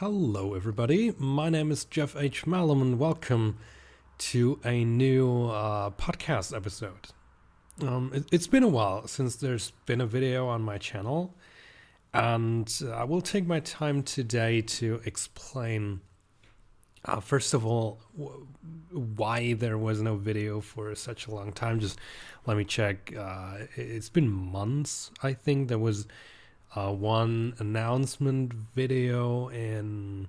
Hello, everybody. My name is Jeff H. Malum, and welcome to a new podcast episode. It's been a while since there's been a video on my channel, and I will take my time today to explain, first of all, why there was no video for such a long time. Just let me check. It's been months, I think. There was one announcement video in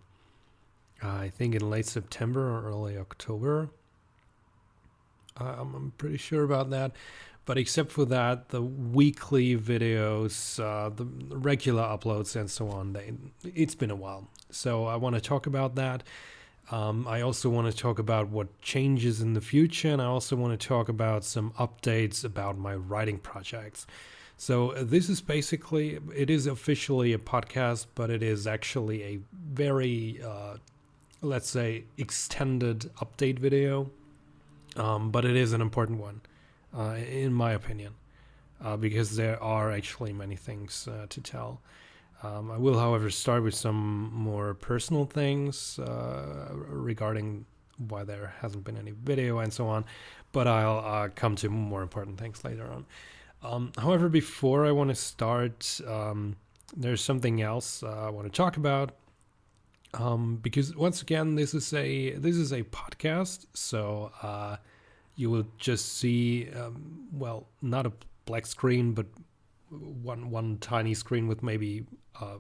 I think in late September or early October. I'm pretty sure about that. But except for that, the weekly videos, the regular uploads and so on, it's been a while. So I want to talk about that. I also want to talk about what changes in the future, and I also want to talk about some updates about my writing projects. So this is basically, it is officially a podcast, but it is actually a very, let's say, extended update video. But it is an important one, in my opinion, because there are actually many things to tell. I will, however, start with some more personal things regarding why there hasn't been any video and so on, but I'll come to more important things later on. However, before I want to start, there's something else I want to talk about, because once again, this is a podcast, so you will just see, well, not a black screen, but one tiny screen with maybe a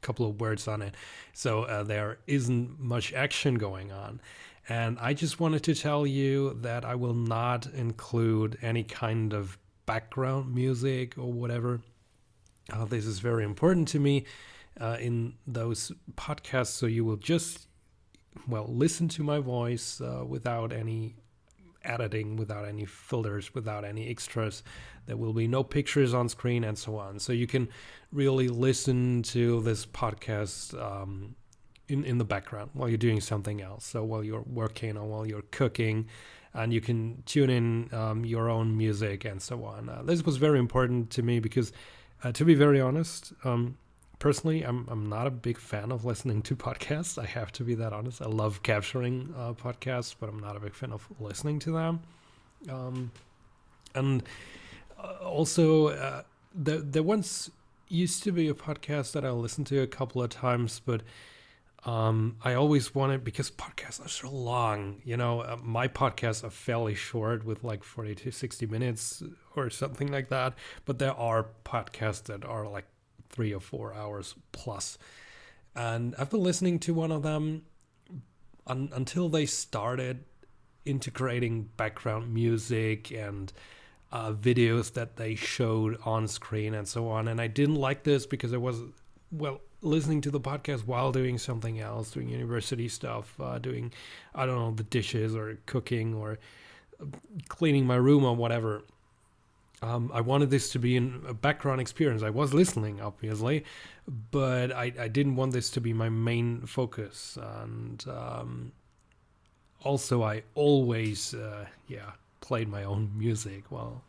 couple of words on it. So there isn't much action going on. And I just wanted to tell you that I will not include any kind of background music or whatever. This is very important to me in those podcasts. So you will just, well, listen to my voice without any editing, without any filters, without any extras. There will be no pictures on screen and so on. So you can really listen to this podcast in the background while you're doing something else. So while you're working or while you're cooking, and you can tune in your own music and so on. This was very important to me because, to be very honest, personally, I'm not a big fan of listening to podcasts. I have to be that honest. I love capturing podcasts, but I'm not a big fan of listening to them. And also, there once used to be a podcast that I listened to a couple of times, but I always wanted, because podcasts are so long, my podcasts are fairly short with like 40 to 60 minutes or something like that. But there are podcasts that are like 3 or 4 hours plus. And I've been listening to one of them until they started integrating background music and videos that they showed on screen and so on. And I didn't like this because I was, well, listening to the podcast while doing something else, doing university stuff, doing, I don't know, the dishes or cooking or cleaning my room or whatever. I wanted this to be a background experience. I was listening, obviously, but I didn't want this to be my main focus. And also, I always, played my own music while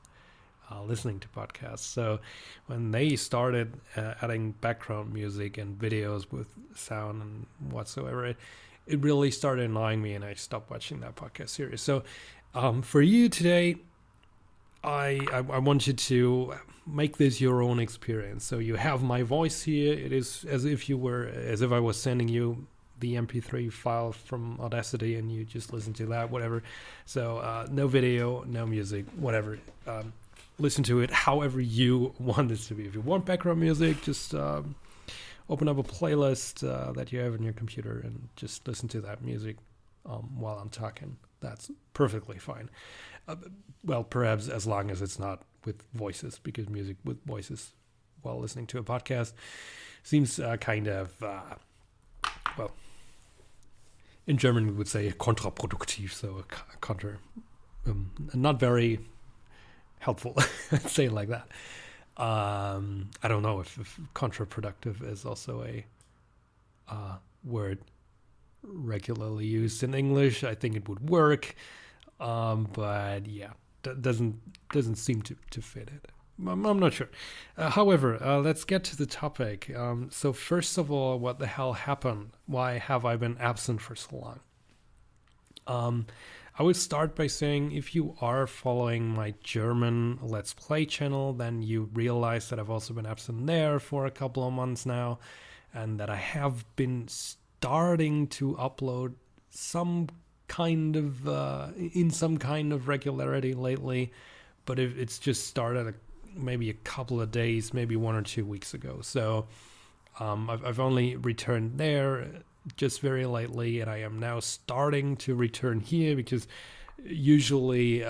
listening to podcasts. So when they started adding background music and videos with sound and whatsoever, it really started annoying me, and I stopped watching that podcast series. So for you today, I want you to make this your own experience. So you have my voice here. It is as if I was sending you the MP3 file from Audacity and you just listen to that, whatever. So no video, no music, whatever. Listen to it however you want this to be. If you want background music, just open up a playlist that you have on your computer and just listen to that music while I'm talking. That's perfectly fine. Well, perhaps as long as it's not with voices, because music with voices while listening to a podcast seems kind of, well, in German we would say kontraproduktiv, so not very helpful, say it like that. I don't know if counterproductive is also a word regularly used in English. I think it would work, but yeah, that doesn't seem to fit it. I'm not sure. However, let's get to the topic. So first of all, what the hell happened? Why have I been absent for so long? I would start by saying if you are following my German Let's Play channel, then you realize that I've also been absent there for a couple of months now, and that I have been starting to upload some kind of in some kind of regularity lately, but it's just started maybe a couple of days, maybe 1 or 2 weeks ago. So I've only returned there just very lately, and I am now starting to return here because usually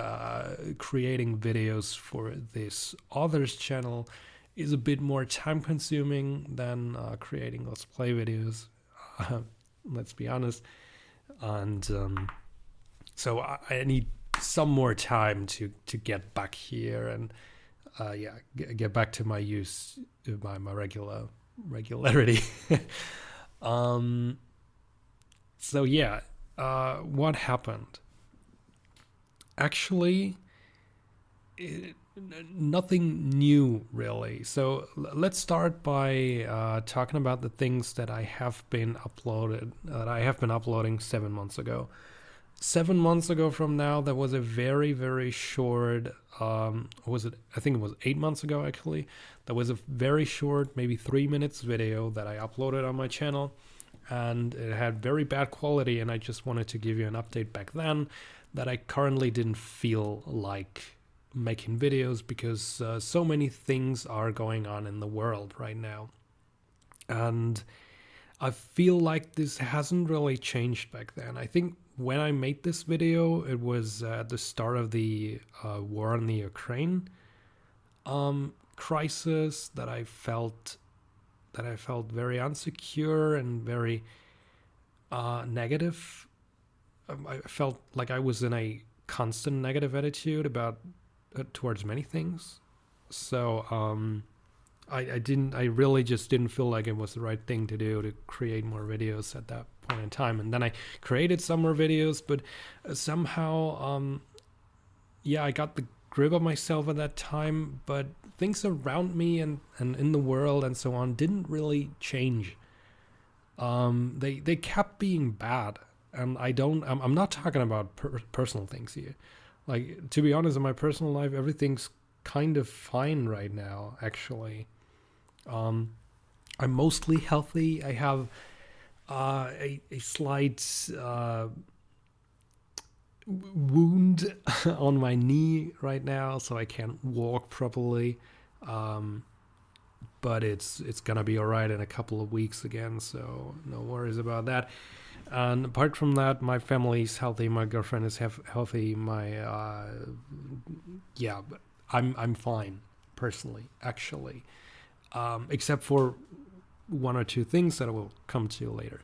creating videos for this author's channel is a bit more time consuming than creating Let's Play videos. Let's be honest. And so I need some more time to get back here and get back to my regularity. So yeah, what happened? Actually, nothing new really. So let's start by talking about the things that I have been uploading 7 months ago. 7 months ago from now, there was a very, very short, I think it was 8 months ago actually, there was a very short, maybe 3 minutes video that I uploaded on my channel, and it had very bad quality, and I just wanted to give you an update back then that I currently didn't feel like making videos because so many things are going on in the world right now. And I feel like this hasn't really changed back then. I think when I made this video, it was at the start of the war in the Ukraine crisis that I felt very insecure and very negative. I felt like I was in a constant negative attitude about towards many things. So I really just didn't feel like it was the right thing to do to create more videos at that point in time. And then I created some more videos, but somehow, I got the grip of myself at that time, but things around me and in the world and so on didn't really change. They kept being bad. And I'm not talking about personal things here. Like, to be honest, in my personal life, everything's kind of fine right now, actually. I'm mostly healthy. I have a slight wound on my knee right now, so I can't walk properly. But it's gonna be all right in a couple of weeks again, so no worries about that. And apart from that, my family's healthy. My girlfriend is healthy. I'm fine personally, actually, except for 1 or 2 things that I will come to later.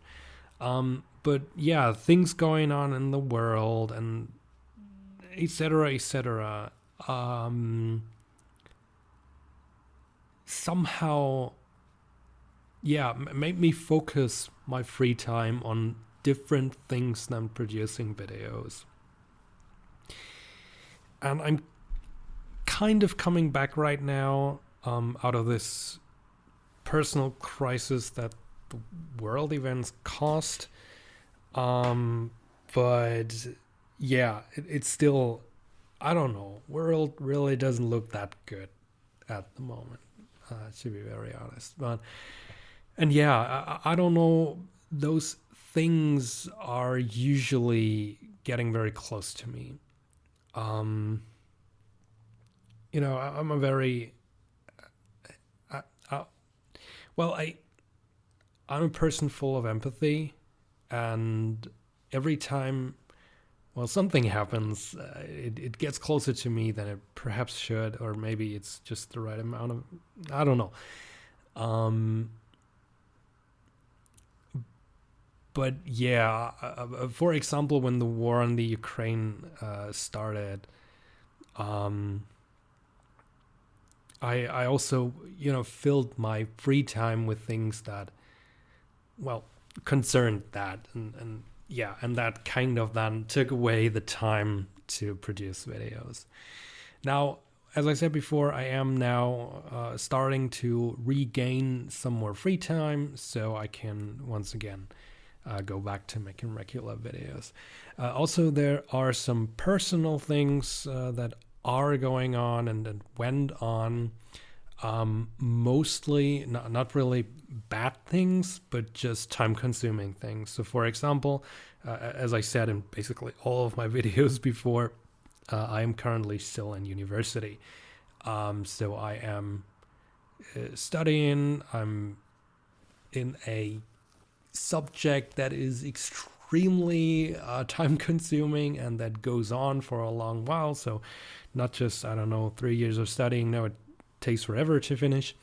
But yeah, things going on in the world and etc. etc. Somehow, made me focus my free time on different things than producing videos. And I'm kind of coming back right now out of this personal crisis that the world events caused. But yeah, it's still, I don't know, world really doesn't look that good at the moment, to be very honest. But and yeah, I don't know, those things are usually getting very close to me. I'm a very I'm a person full of empathy, and every time something happens, it gets closer to me than it perhaps should, or maybe it's just the right amount of, I don't know. But yeah, for example, when the war in the Ukraine started, I also, filled my free time with things that, concerned that, and that kind of then took away the time to produce videos. Now, as I said before, I am now starting to regain some more free time, so I can once again go back to making regular videos. Also, there are some personal things that are going on and that went on. Mostly not really bad things, but just time-consuming things. So, for example, as I said in basically all of my videos before, I am currently still in university. So I am studying. I'm in a subject that is extremely time-consuming and that goes on for a long while. So not just, 3 years of studying. No, it takes forever to finish.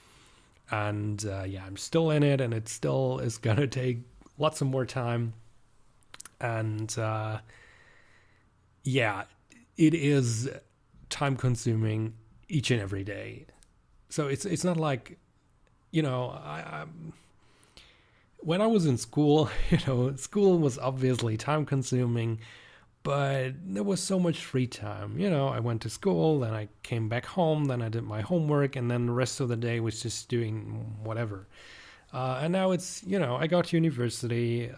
And I'm still in it, and it still is going to take lots of more time. And it is time consuming each and every day. So it's not like, I when I was in school, school was obviously time consuming, but there was so much free time. I went to school, then I came back home, then I did my homework, and then the rest of the day was just doing whatever. And now it's, I go to university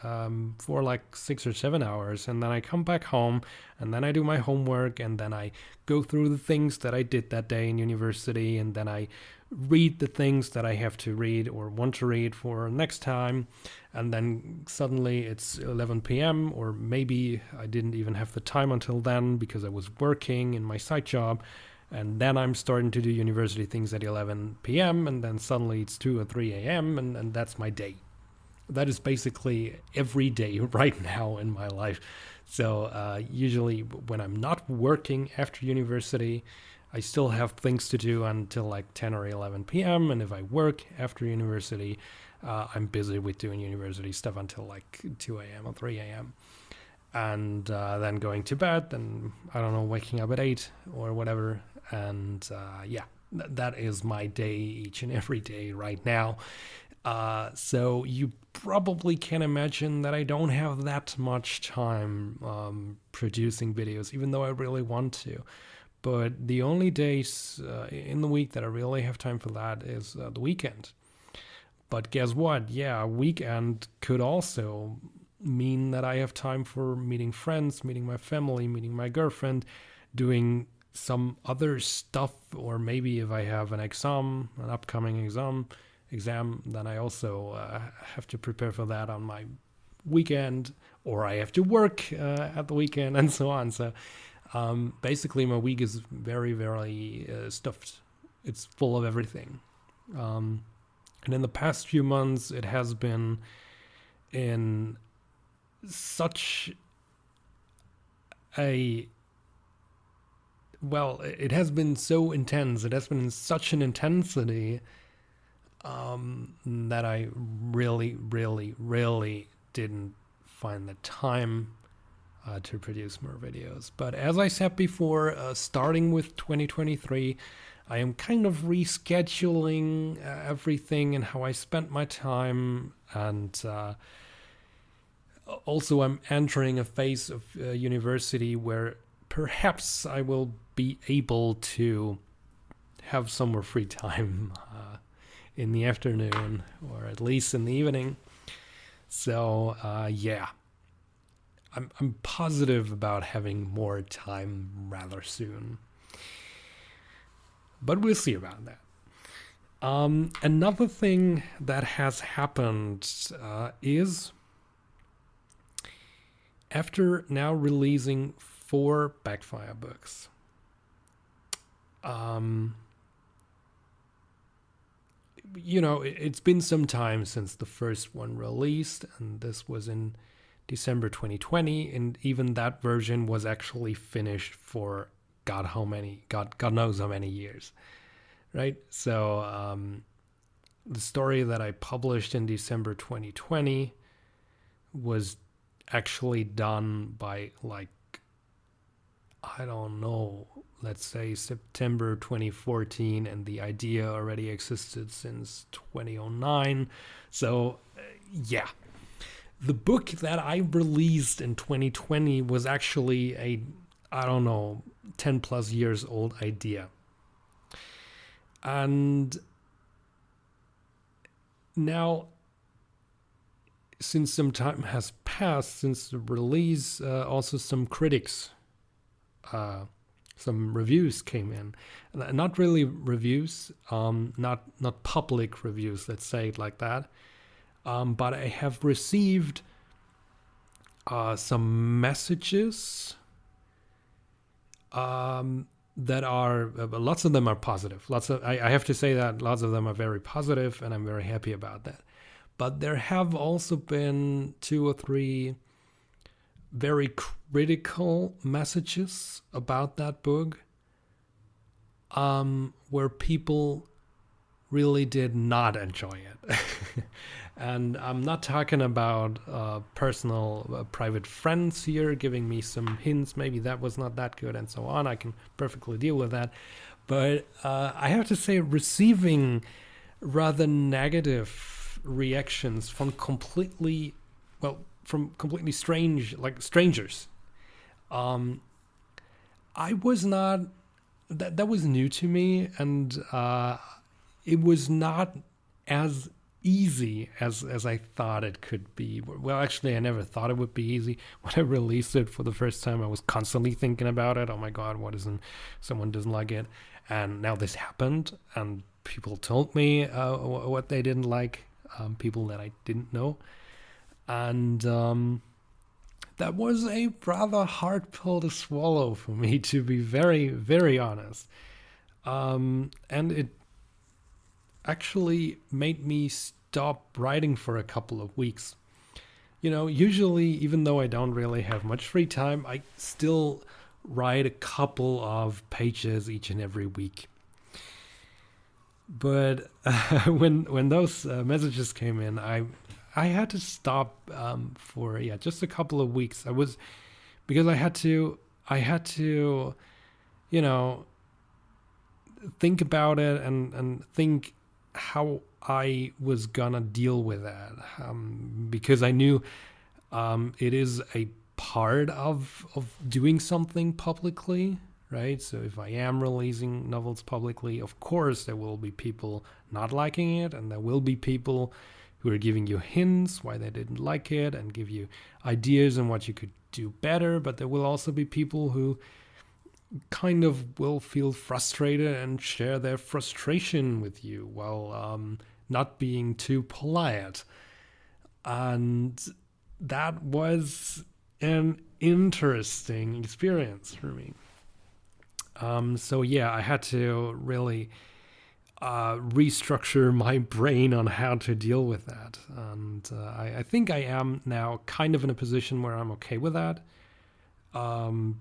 for like 6 or 7 hours, and then I come back home, and then I do my homework, and then I go through the things that I did that day in university, and then I read the things that I have to read or want to read for next time. And then suddenly it's 11 p.m., or maybe I didn't even have the time until then because I was working in my side job. And then I'm starting to do university things at 11 p.m. and then suddenly it's 2 or 3 a.m. and that's my day. That is basically every day right now in my life. So usually when I'm not working after university, I still have things to do until like 10 or 11 p.m. And if I work after university, I'm busy with doing university stuff until like 2 a.m. or 3 a.m. And then going to bed, and waking up at 8 or whatever. And that is my day each and every day right now. So you probably can imagine that I don't have that much time producing videos, even though I really want to. But the only days in the week that I really have time for that is the weekend. But guess what? Yeah, a weekend could also mean that I have time for meeting friends, meeting my family, meeting my girlfriend, doing some other stuff, or maybe if I have an upcoming exam, then I also have to prepare for that on my weekend, or I have to work at the weekend, and so on. So basically my week is very, very stuffed. It's full of everything. And in the past few months, it has been in such it has been so intense. It has been in such an intensity that I really, really, really didn't find the time to produce more videos. But as I said before, starting with 2023, I am kind of rescheduling everything and how I spent my time, and also I'm entering a phase of university where perhaps I will be able to have some more free time in the afternoon, or at least in the evening. So I'm positive about having more time rather soon. But we'll see about that. Another thing that has happened is, after now releasing 4 Backfire books, it's been some time since the first one released, and this was in December 2020, and even that version was actually finished for God knows how many years, right? So the story that I published in December 2020 was actually done by let's say September 2014, and the idea already existed since 2009. So the book that I released in 2020 was actually a 10 plus years old idea. And now, since some time has passed since the release, also some critics, some reviews came in. Not really reviews, not public reviews, let's say it like that. But I have received some messages that are, lots of them are positive. I have to say that lots of them are very positive, and I'm very happy about that. But there have also been 2 or 3 very critical messages about that book, where people really did not enjoy it. And I'm not talking about personal, private friends here giving me some hints, maybe that was not that good and so on. I can perfectly deal with that. But I have to say, receiving rather negative reactions from completely strange, like strangers. I was not, that was new to me, and it was not as easy as I thought it could be. Well, actually, I never thought it would be easy. When I released it for the first time, I was constantly thinking about it. Oh my God, someone doesn't like it? And now this happened, and people told me what they didn't like. People that I didn't know. And that was a rather hard pill to swallow for me, to be very, very honest. And it actually made me stop writing for a couple of weeks. Usually, even though I don't really have much free time, I still write a couple of pages each and every week. But when those messages came in, I had to stop for just a couple of weeks. Because I had to think about it and think how I was gonna deal with that, because I knew it is a part of doing something publicly. Right, so if I am releasing novels publicly, of course there will be people not liking it, and there will be people who are giving you hints why they didn't like it and give you ideas on what you could do better. But there will also be people who kind of will feel frustrated and share their frustration with you while not being too polite. And that was an interesting experience for me. So I had to really restructure my brain on how to deal with that. And I think I am now kind of in a position where I'm okay with that,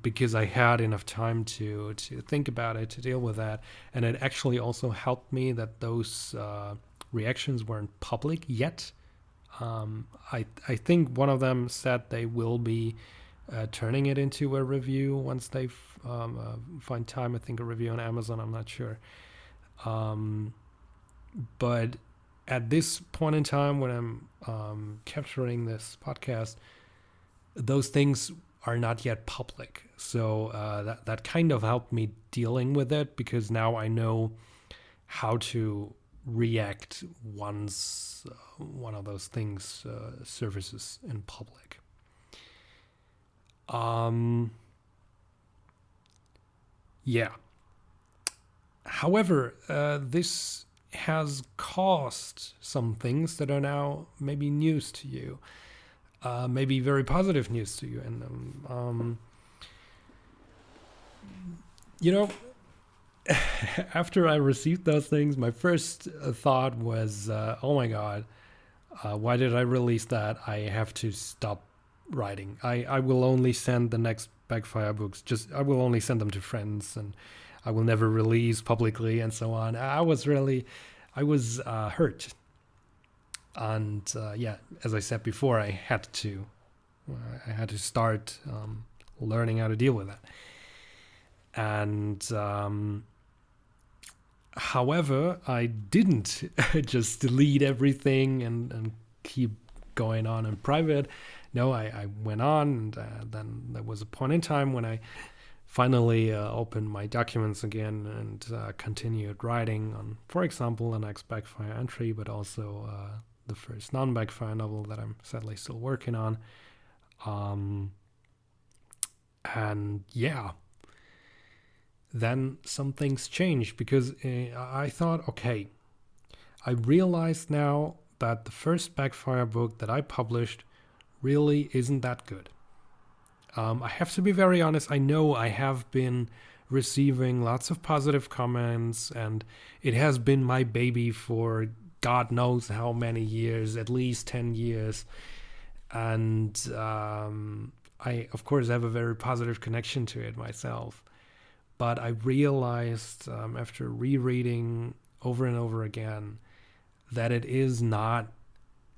because I had enough time to think about it, to deal with that. And it actually also helped me that those reactions weren't public yet. I think one of them said they will be turning it into a review once they find time. I think a review on Amazon, I'm not sure. But at this point in time, when I'm capturing this podcast, those things are not yet public. So that kind of helped me dealing with it, because now I know how to react once one of those things surfaces in public. However, this has caused some things that are now maybe news to you, maybe very positive news to you. And after I received those things, my first thought was, oh my God, why did I release that? I have to stop writing. I will only send the next Backfire books, I will only send them to friends, and I will never release publicly, and so on. I was hurt. And as I said before, I had to start learning how to deal with that. And however, I didn't just delete everything and keep going on in private. No, I went on, and then there was a point in time when I finally opened my documents again and continued writing on, for example, the next Backfire entry, but also the first non-Backfire novel that I'm sadly still working on. And yeah, then some things changed because I thought, okay, I realized now that the first Backfire book that I published really isn't that good. I have to be very honest. I know I have been receiving lots of positive comments, and it has been my baby for God knows how many years, at least 10 years. And I, of course, have a very positive connection to it myself. But I realized after rereading over and over again that it is not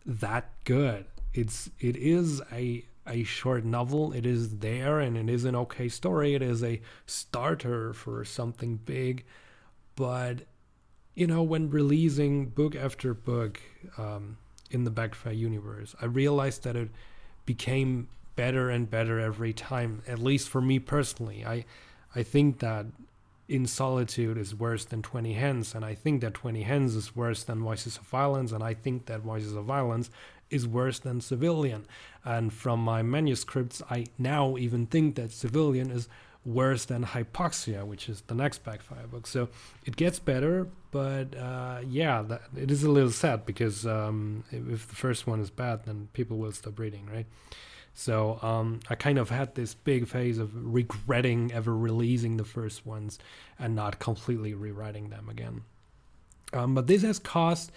that good. It is a short novel. It is there, and it is an okay story. It is a starter for something big. But, when releasing book after book in the Backfire universe, I realized that it became better and better every time, at least for me personally. I think that In Solitude is worse than 20 Hens, and I think that 20 Hens is worse than Voices of Violence, and I think that Voices of Violence is worse than Civilian. And from my manuscripts, I now even think that Civilian is worse than Hypoxia, which is the next Backfire book. So it gets better, but it is a little sad because if the first one is bad, then people will stop reading, right? So I kind of had this big phase of regretting ever releasing the first ones and not completely rewriting them again. But this has caused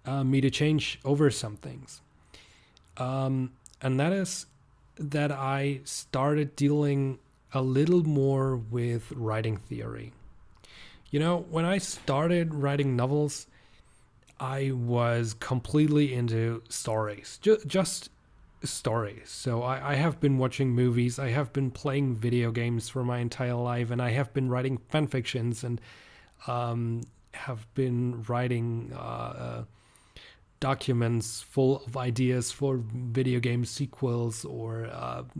me to change over some things. And that is that I started dealing a little more with writing theory. When I started writing novels, I was completely into stories, just stories. So I have been watching movies, I have been playing video games for my entire life, and I have been writing fan fictions and have been writing documents full of ideas for video game sequels or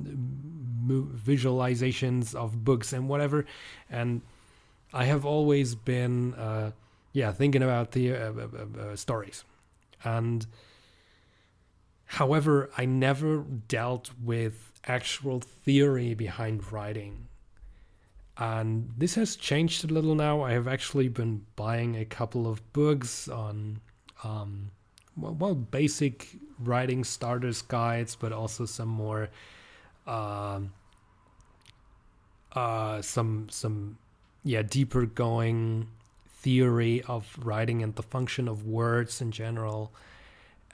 visualizations of books and whatever. And I have always been thinking about the stories. And however, I never dealt with actual theory behind writing. And this has changed a little now. I have actually been buying a couple of books on basic writing starters guides, but also some more deeper going theory of writing and the function of words in general.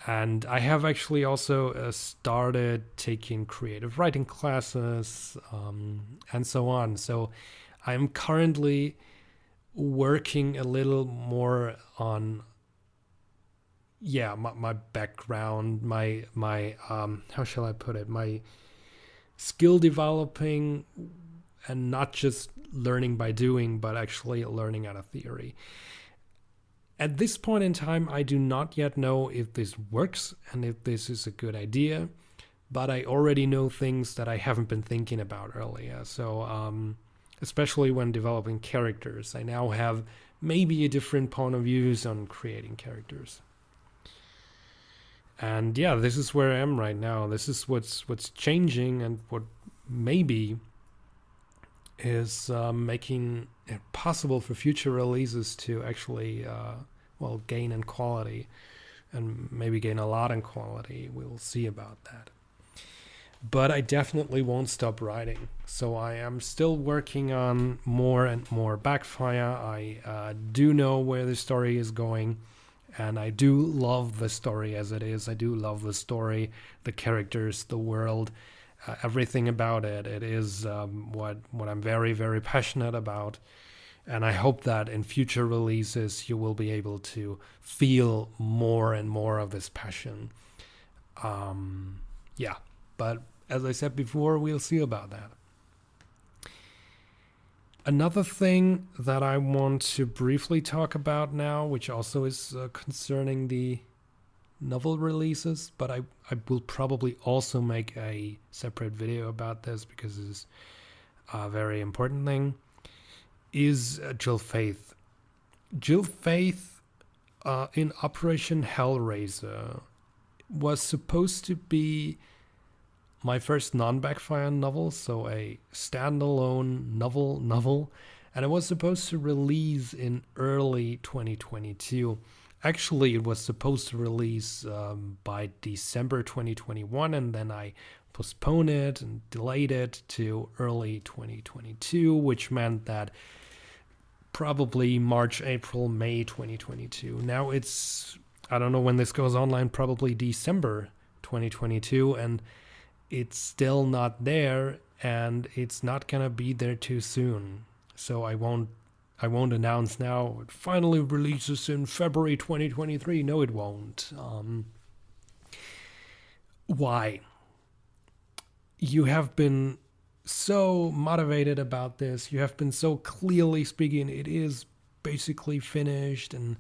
And I have actually also started taking creative writing classes and so on. So I'm currently working a little more on my background, my how shall I put it, my skill developing, and not just learning by doing, but actually learning out of theory. At this point in time, I do not yet know if this works and if this is a good idea, but I already know things that I haven't been thinking about earlier. So especially when developing characters, I now have maybe a different point of views on creating characters. And this is where I am right now. This is what's changing, and what maybe is making it possible for future releases to actually gain in quality, and maybe gain a lot in quality. We'll see about that. But I definitely won't stop writing. So I am still working on more and more Backfire. I do know where the story is going. And I do love the story as it is. I do love the story, the characters, the world, everything about it. It is what I'm very, very passionate about. And I hope that in future releases, you will be able to feel more and more of this passion. But as I said before, we'll see about that. Another thing that I want to briefly talk about now, which also is concerning the novel releases, but I will probably also make a separate video about this because it's a very important thing, is Jill Faythe. Jill Faythe in Operation Hellraiser was supposed to be my first non-Backfire novel, so a standalone novel, and it was supposed to release in early 2022. Actually, it was supposed to release by December 2021, and then I postponed it and delayed it to early 2022, which meant that probably March, April, May 2022. Now it's, I don't know when this goes online, probably December 2022, and it's still not there, and it's not gonna be there too soon. So I won't announce now it finally releases in February 2023. No, it won't. Why? You have been so motivated about this. You have been so clearly speaking. It is basically finished, and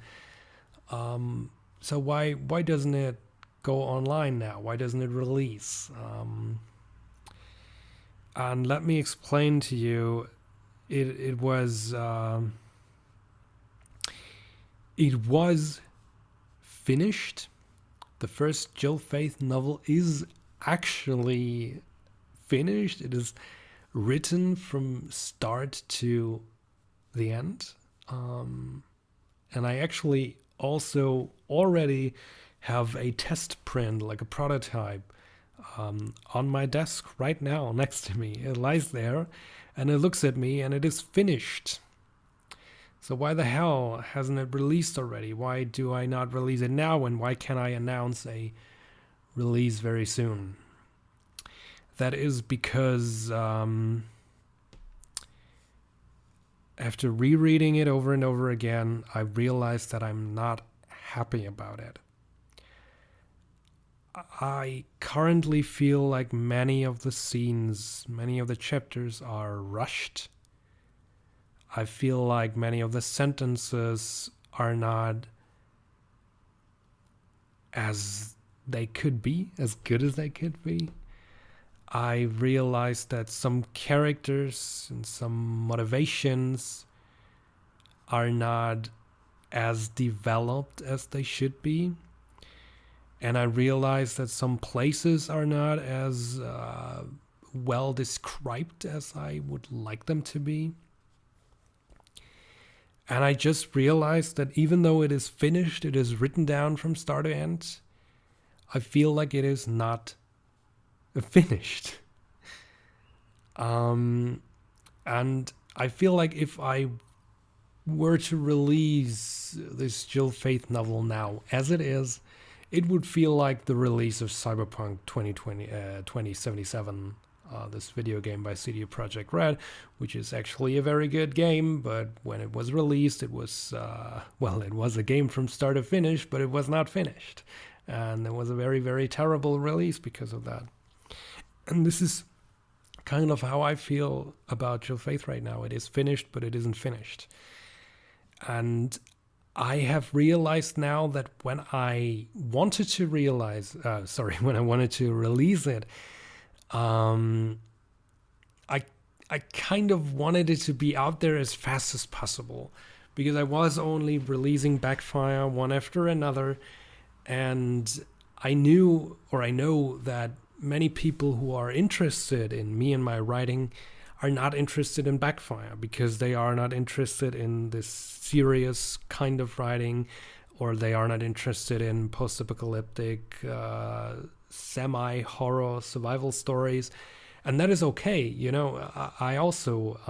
so why doesn't it go online now? Why doesn't it release? And let me explain to you. It was finished. The first Jill Faythe novel is actually finished. It is written from start to the end. And I actually also already have a test print, like a prototype, on my desk right now next to me. It lies there and it looks at me, and it is finished. So why the hell hasn't it released already? Why do I not release it now, and why can't I announce a release very soon? That is because after rereading it over and over again, I realized that I'm not happy about it. I currently feel like many of the scenes, many of the chapters are rushed. I feel like many of the sentences are not as they could be, as good as they could be. I realized that some characters and some motivations are not as developed as they should be. And I realized that some places are not as well described as I would like them to be. And I just realized that even though it is finished, it is written down from start to end, I feel like it is not finished. And I feel like if I were to release this Jill Faythe novel now as it is, it would feel like the release of Cyberpunk 2077, this video game by CD Projekt Red, which is actually a very good game, but when it was released, it was, it was a game from start to finish, but it was not finished. And it was a very, very terrible release because of that. And this is kind of how I feel about Jill Faythe right now. It is finished, but it isn't finished. And I have realized now that when I wanted to when I wanted to release it, I kind of wanted it to be out there as fast as possible, because I was only releasing Backfire one after another, and I know that many people who are interested in me and my writing are not interested in Backfire, because they are not interested in this serious kind of writing, or they are not interested in post-apocalyptic, semi-horror survival stories. And that is okay. You know, I also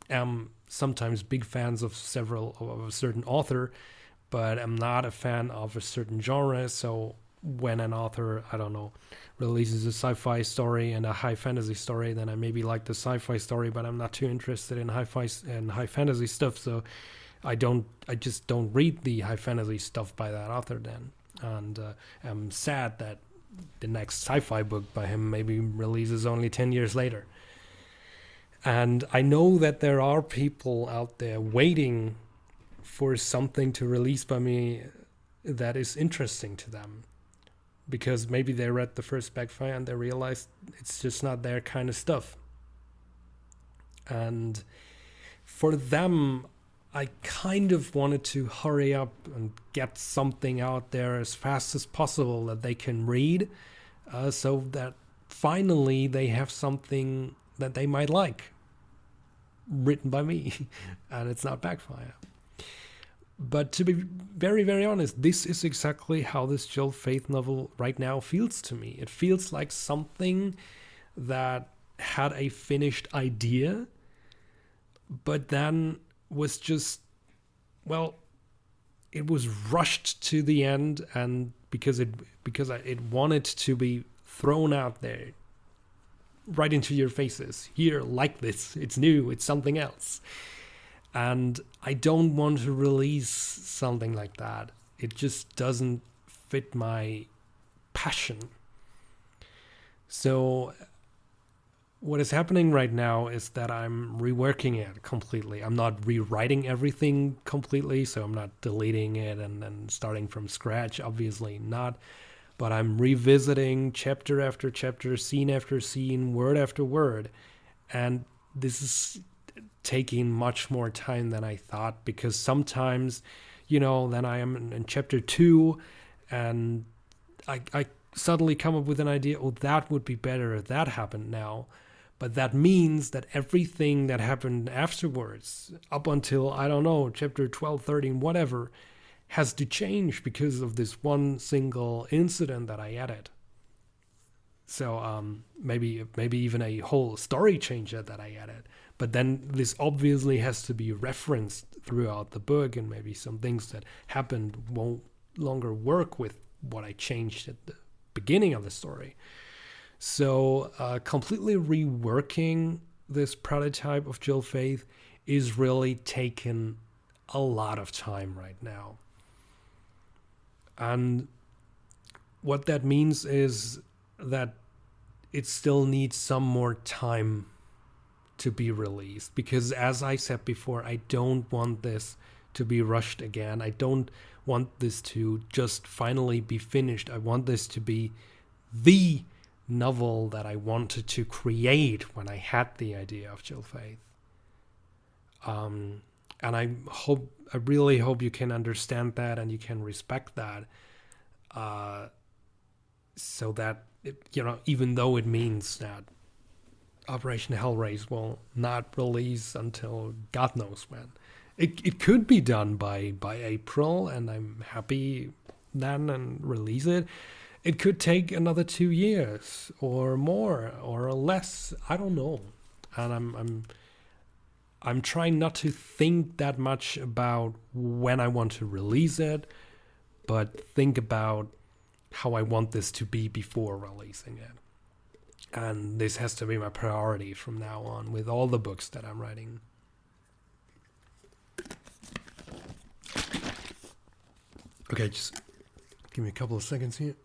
am sometimes big fans of a certain author, but I'm not a fan of a certain genre. So when an author, I don't know, releases a sci-fi story and a high fantasy story, then I maybe like the sci-fi story, but I'm not too interested in high fantasy stuff. So I just don't read the high fantasy stuff by that author then. And I'm sad that the next sci-fi book by him maybe releases only 10 years later. And I know that there are people out there waiting for something to release by me that is interesting to them, because maybe they read the first Backfire and they realized it's just not their kind of stuff. And for them, I kind of wanted to hurry up and get something out there as fast as possible that they can read, so that finally they have something that they might like, written by me, and it's not Backfire. But to be very, very honest, this is exactly how this Jill Faythe novel right now feels to me. It feels like something that had a finished idea, but then was just, well, it was rushed to the end, and because it wanted to be thrown out there right into your faces. Here, like this, it's new, it's something else. And I don't want to release something like that. It just doesn't fit my passion. So what is happening right now is that I'm reworking it completely. I'm not rewriting everything completely, so I'm not deleting it and then starting from scratch, obviously not. But I'm revisiting chapter after chapter, scene after scene, word after word. And this is taking much more time than I thought, because sometimes, then I am in chapter 2 and I suddenly come up with an idea, oh, that would be better if that happened now. But that means that everything that happened afterwards, up until, I don't know, chapter 12, 13, whatever, has to change because of this one single incident that I added. So maybe even a whole story change that I added. But then this obviously has to be referenced throughout the book, and maybe some things that happened won't longer work with what I changed at the beginning of the story. So completely reworking this prototype of Jill Faythe is really taking a lot of time right now. And what that means is that it still needs some more time to be released, because as I said before, I don't want this to be rushed again. I don't want this to just finally be finished. I want this to be the novel that I wanted to create when I had the idea of Jill Faythe. And I really hope you can understand that and you can respect that. So that, even though it means that Operation Hellraise will not release until God knows when. It could be done by April, and I'm happy then and release it. It could take another 2 years or more or less. I don't know. And I'm trying not to think that much about when I want to release it, but think about how I want this to be before releasing it. And this has to be my priority from now on with all the books that I'm writing. Okay, just give me a couple of seconds here.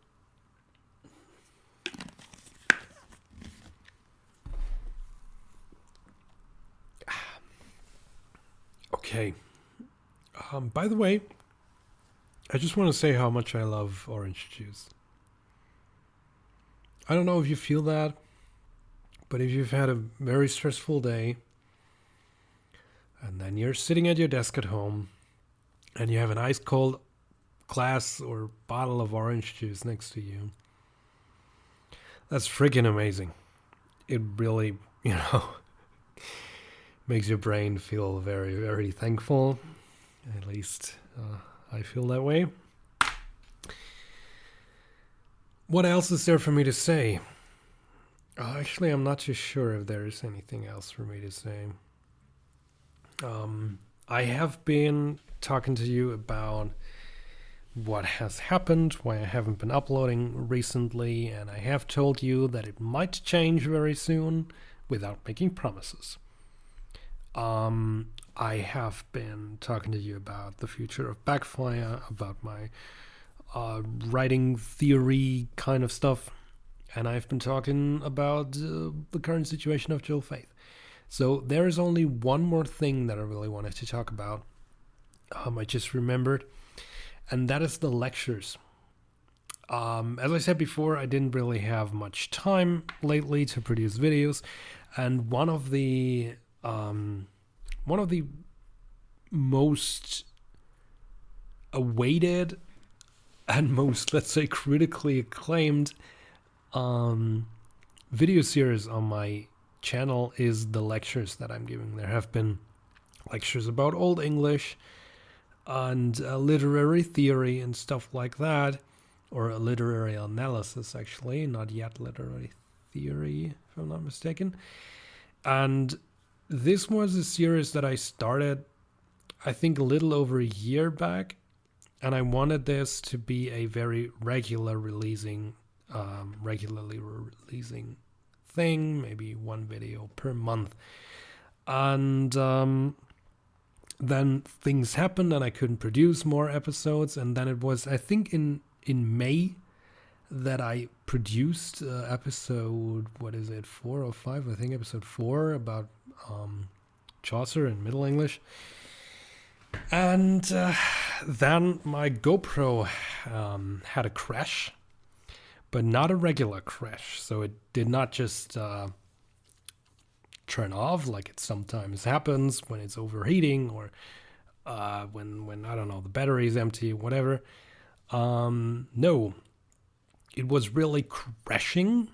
Okay. By the way, I just want to say how much I love orange juice. I don't know if you feel that, but if you've had a very stressful day, and then you're sitting at your desk at home, and you have an ice cold glass or bottle of orange juice next to you, that's freaking amazing. It really, makes your brain feel very, very thankful. At least I feel that way. What else is there for me to say? Actually, I'm not too sure if there is anything else for me to say. I have been talking to you about what has happened, why I haven't been uploading recently, and I have told you that it might change very soon without making promises. I have been talking to you about the future of Backfire, about my writing theory kind of stuff, and I've been talking about the current situation of Jill Faythe. So there is only one more thing that I really wanted to talk about. I just remembered, and that is the lectures. As I said before, I didn't really have much time lately to produce videos, and one of the one of the most awaited and most, let's say, critically acclaimed video series on my channel is the lectures that I'm giving. There have been lectures about Old English and literary theory and stuff like that, or a literary analysis, actually, not yet literary theory, if I'm not mistaken. And this was a series that I started, I think, a little over a year back, and I wanted this to be a very regularly releasing thing, maybe one video per month. And then things happened and I couldn't produce more episodes, and then it was, I think, in May that I produced episode, 4 or 5? I think episode 4 about Chaucer in Middle English. And then my GoPro had a crash, but not a regular crash. So it did not just turn off like it sometimes happens when it's overheating, or when I don't know, the battery is empty, whatever. No, it was really crashing.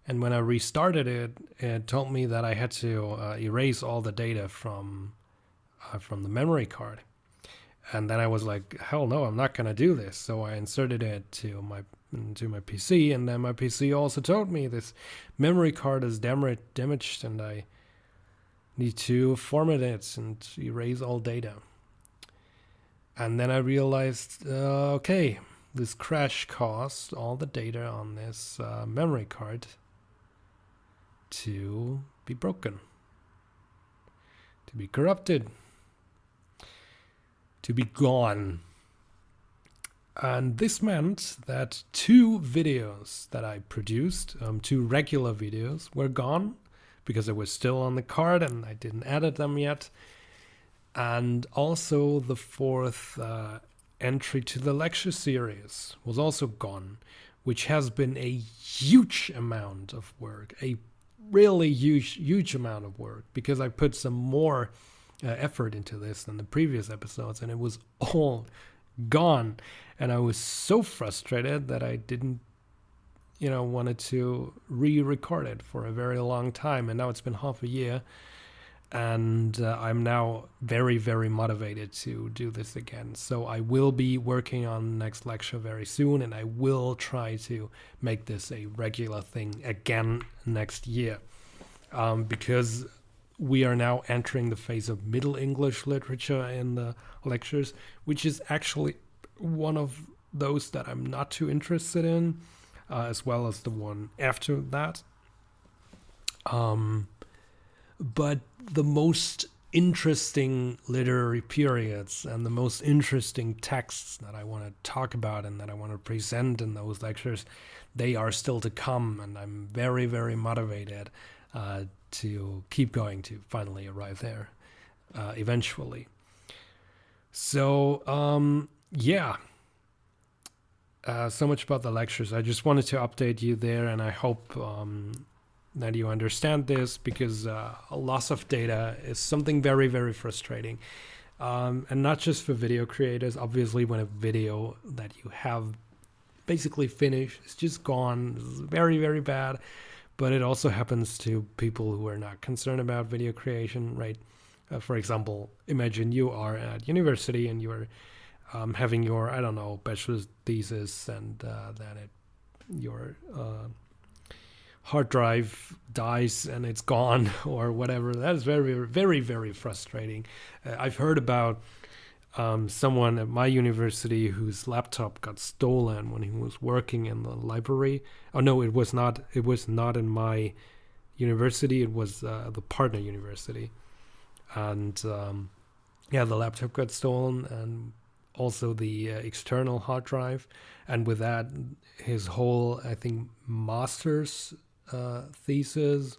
And when I restarted it, it told me that I had to erase all the data from the memory card. And then I was like, hell no, I'm not gonna do this. So I inserted it into my PC, and then my PC also told me this memory card is damaged and I need to format it and erase all data. And then I realized, okay, this crash caused all the data on this memory card to be broken, to be corrupted, to be gone. And this meant that 2 videos that I produced, 2 regular videos, were gone because they were still on the card and I didn't edit them yet. And also the 4th entry to the lecture series was also gone, which has been a huge amount of work, a really huge amount of work, because I put some more effort into this than the previous episodes, and it was all gone. And I was so frustrated that I didn't, wanted to re-record it for a very long time. And now it's been half a year, and I'm now very, very motivated to do this again. So I will be working on the next lecture very soon, and I will try to make this a regular thing again next year, because we are now entering the phase of Middle English literature in the lectures, which is actually one of those that I'm not too interested in, as well as the one after that. But the most interesting literary periods and the most interesting texts that I want to talk about and that I want to present in those lectures, they are still to come, and I'm very, very motivated to keep going to finally arrive there eventually. So, so much about the lectures. I just wanted to update you there, and I hope that you understand this, because a loss of data is something very, very frustrating. And not just for video creators. Obviously, when a video that you have basically finished is just gone, it's very, very bad. But it also happens to people who are not concerned about video creation, right? For example, imagine you are at university and you're having your, bachelor's thesis, and then your hard drive dies and it's gone or whatever. That is very, very, very frustrating. I've heard about someone at my university whose laptop got stolen when he was working in the library. Oh no, it was not in my university. It was the partner university. And the laptop got stolen, and also the external hard drive. And with that, his whole, I think, master's thesis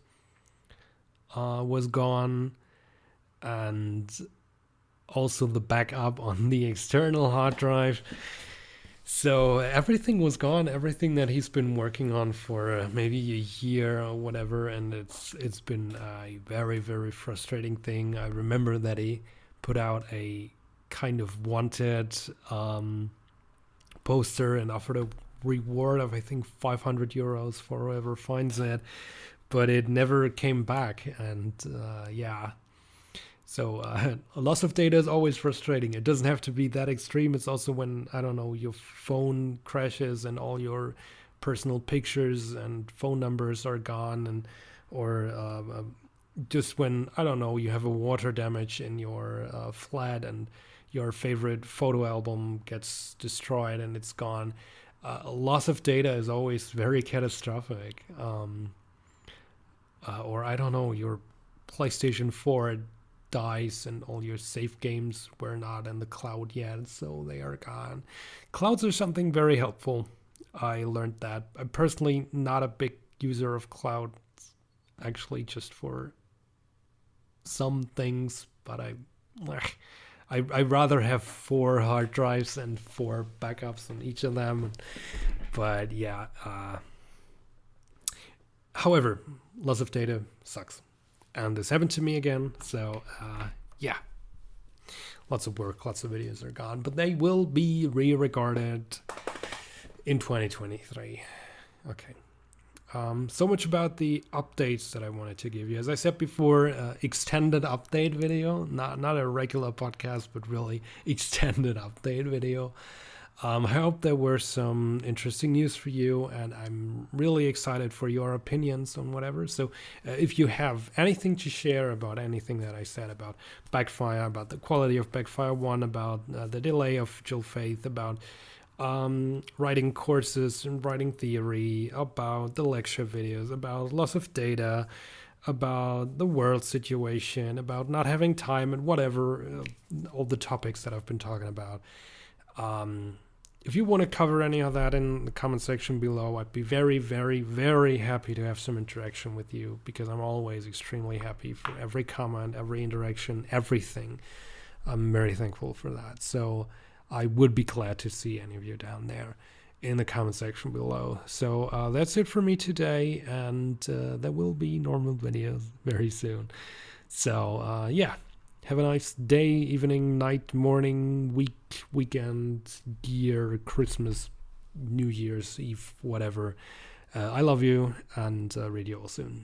was gone, and also the backup on the external hard drive. So everything was gone, everything that he's been working on for maybe a year or whatever, and it's been a very very frustrating thing. I remember that he put out a kind of wanted poster and offered a reward of I think 500 euros for whoever finds it, but it never came back. And yeah, so a loss of data is always frustrating. It doesn't have to be that extreme. It's also when, I don't know, your phone crashes and all your personal pictures and phone numbers are gone, and or just when, I don't know, you have a water damage in your flat and your favorite photo album gets destroyed and it's gone. Loss of data is always very catastrophic. Or I don't know, your PlayStation 4 dies and all your save games were not in the cloud yet, so they are gone. Clouds are something very helpful. I learned that. I'm personally not a big user of clouds, actually, just for some things, but I rather have 4 hard drives and 4 backups on each of them. But yeah, however, loss of data sucks. And this happened to me again. So yeah, lots of work, lots of videos are gone, but they will be re-recorded in 2023. Okay. So much about the updates that I wanted to give you. As I said before, extended update video, not a regular podcast, but really extended update video. I hope there were some interesting news for you, and I'm really excited for your opinions on whatever. So if you have anything to share about anything that I said about Backfire, about the quality of Backfire 1, about the delay of Faythe, about writing courses and writing theory, about the lecture videos, about loss of data, about the world situation, about not having time, and whatever, all the topics that I've been talking about. If you want to cover any of that in the comment section below, I'd be very, very, very happy to have some interaction with you, because I'm always extremely happy for every comment, every interaction, everything. I'm very thankful for that. So I would be glad to see any of you down there in the comment section below. So that's it for me today, and there will be normal videos very soon. So yeah. Have a nice day, evening, night, morning, week, weekend, year, Christmas, New Year's Eve, whatever. I love you, and read you all soon.